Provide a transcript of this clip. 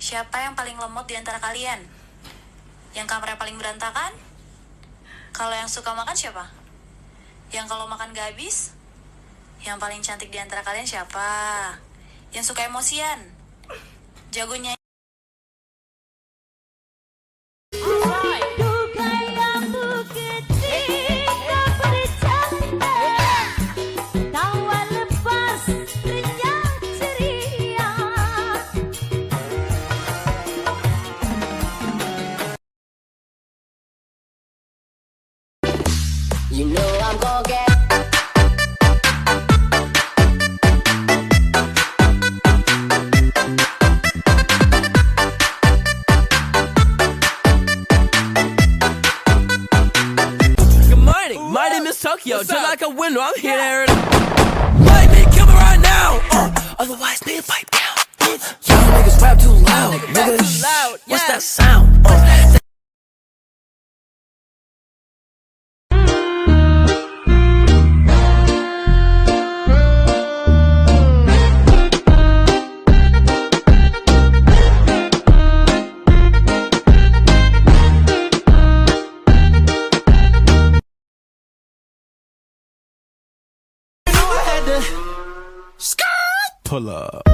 Siapa yang paling lemot di antara kalian? Yang kamarnya paling berantakan? Kalau yang suka makan siapa? Yang kalau makan gak habis? Yang paling cantik di antara kalian siapa? Yang suka emosian? Jagonya. You know I'm gonna get. Good morning, my name is Tokyo. Just like a window, I'm here there. Lightning, kill me right now. Otherwise, nigga, pipe down. Y'all niggas rap too loud. Nigga, what's that sound? Pull up.